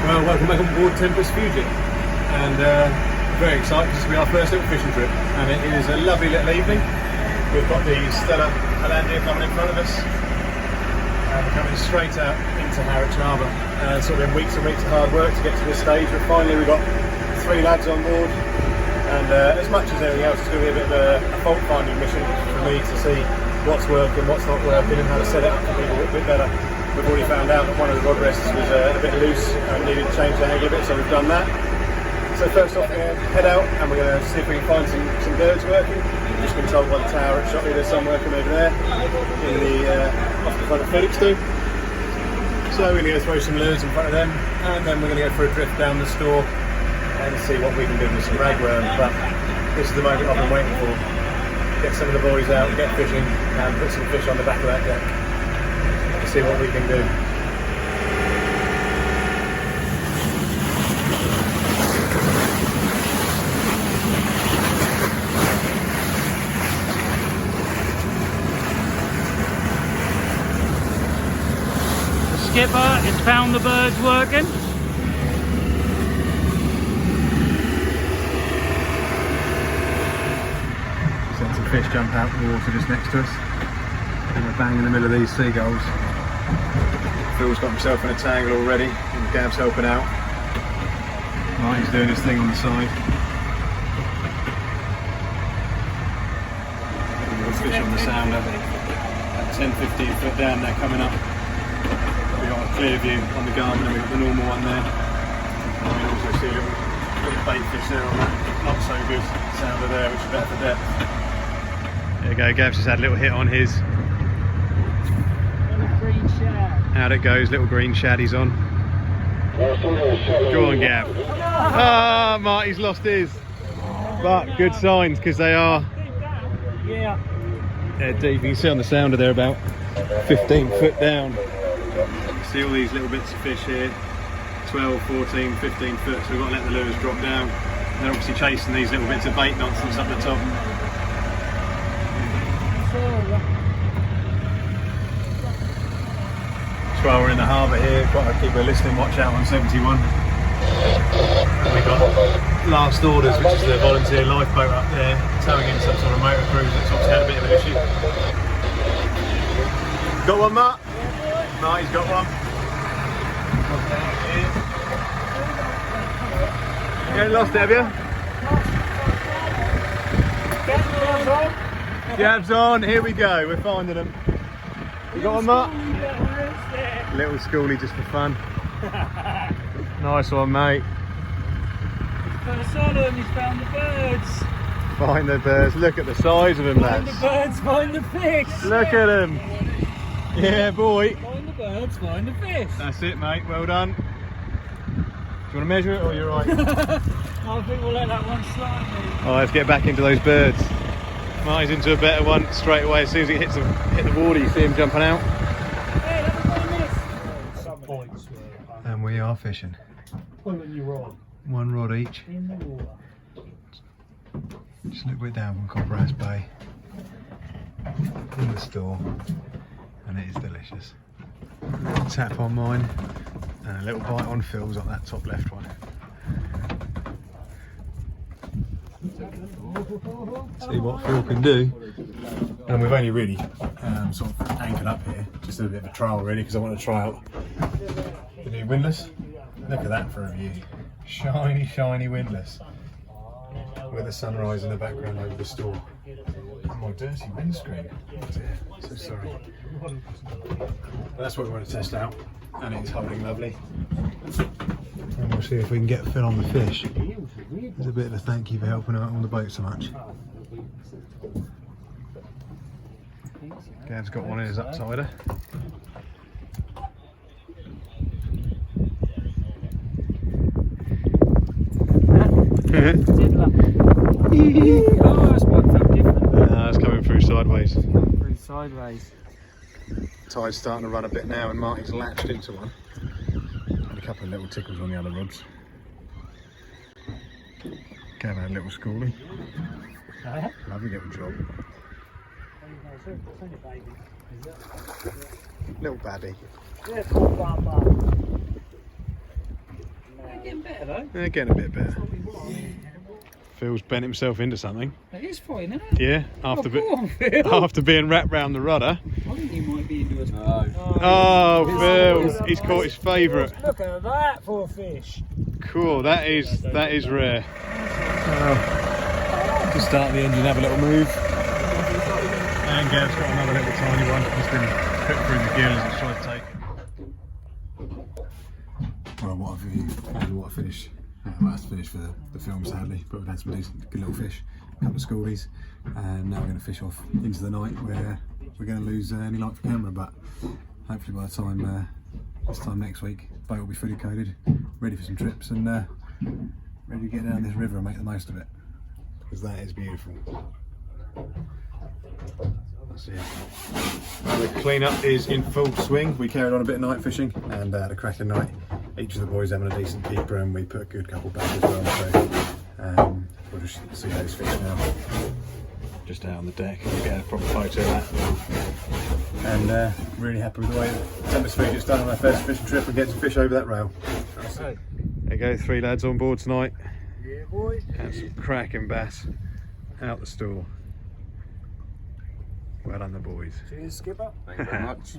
Well, welcome back on board Tempus Fugit, and very excited. This will be our first little fishing trip, and it is a lovely little evening. We've got the Stella Hollandia coming in front of us, and we're coming straight out into Harwich Harbour. It's sort of been weeks and weeks of hard work to get to this stage, but finally we've got 3 lads on board, and as much as anything else, it's going to be a bit of a fault finding mission for me to see what's working, what's not working, and how to set it up for people a bit better. We've already found out that one of the rod rests was a bit loose and needed to change the angle a bit, so we've done that. So first off, we're going to head out and we're going to see if we can find some birds working. We've just been told by the tower at Shotley there's some working over there in the off the front of Felixstowe. So we're going to go throw some lures in front of them, and then we're going to go for a drift down the store and see what we can do with some ragworm. But this is the moment I've been waiting for. Get some of the boys out, get fishing, and put some fish on the back of that deck. See what we can do. The skipper has found the birds working. Sent some fish jump out of the water just next to us, and we're bang in the middle of these seagulls. Phil's got himself in a tangle already, and Gav's helping out. Martin's doing his thing on the side. There's fish on the sounder. At 10-15 foot down, they're coming up. We've got a clear view on the Garmin, and we've got the normal one there. And we also see a little bait fish there on that not so good sounder there, which is better for depth. There you go, Gav's just had a little hit on his. Out it goes, little green shaddies on. Go on, Gav. Ah, Marty's lost his. But good signs, because they are they're deep. You can see on the sounder they're about 15 foot down. You see all these little bits of fish here, 12, 14, 15 foot, so we've got to let the lures drop down. They're obviously chasing these little bits of bait nonsense up the top. While we're in the harbour here, got to keep a listening watch out on 71. And we got Last Orders, which is the volunteer lifeboat up there, towing in some sort of motor cruise that's obviously had a bit of an issue. Got one, Matt? Marty's got one. You getting lost, have you? Gab's on, here we go, we're finding them. You got one, Matt? Little schoolie just for fun. Nice one, mate. Put us on them, he's found the birds. Find the birds. Look at the size of them, Find lads. the birds, find the fish. Look at them. Yeah, boy. Find the birds, find the fish. That's it, mate. Well done. Do you want to measure it, or you're right? I think we'll let that one slide, mate. Oh, let's get back into those birds. Marty's into a better one straight away. As soon as it hit the water, you see him jumping out. And we are fishing. Pulling your rod. 1 rod each. In the water. Just a little bit down from Copperhouse Bay. In the store. And it is delicious. A little tap on mine. And a little bite on Phil's on that top left one. See what Phil can do. And we've only really sort of anchored up here. Just a bit of a trial really, because I want to try out the new windlass. Look at that for a view. Shiny, shiny windlass. With the sunrise in the background over the store. And my dirty windscreen. Oh dear, so sorry. But that's what we want to test out. And it's holding lovely. And we'll see if we can get Phil on the fish. There's a bit of a thank you for helping out on the boat so much. Gav's got one in his upsider. Oh, that's one felt different. It's coming through sideways. Through sideways. Tide's starting to run a bit now, and Marty's latched into one. Had a couple of little tickles on the other rods. Gav had a little schoolie. Lovely little job. Little baddie. though. They're getting a bit better. Phil's bent himself into something. It is fine, isn't it? Yeah, after, go on, Phil. after being wrapped round the rudder. I think you might be into us. Oh, Phil, he's caught his favourite. Look at that for a fish. Cool, that is rare. Just start the engine, have a little move. And Gav's got another little tiny one. He's been put through the gear as it's tried to take. Well, what a finish. Well, that's finished for the film, sadly, but we've had some decent, good little fish, a couple of schoolies, and now we're going to fish off into the night where we're going to lose any light for camera, but hopefully by the time this time next week, the boat will be fully coated, ready for some trips, and ready to get down this river and make the most of it, because that is beautiful. That's it. Well, the clean-up is in full swing. We carried on a bit of night fishing and had a cracking night. Each of the boys having a decent keeper, and we put a good couple back as well, so we'll just see those fish now. Just out on the deck, we'll get a proper photo of that. And really happy with the way Tempus Fugit's done on our first fishing trip and get some fish over that rail. There you go, 3 lads on board tonight. Yeah, boy. And some cracking bass out the store. Well done, the boys. Cheers, skipper. Thank you very much.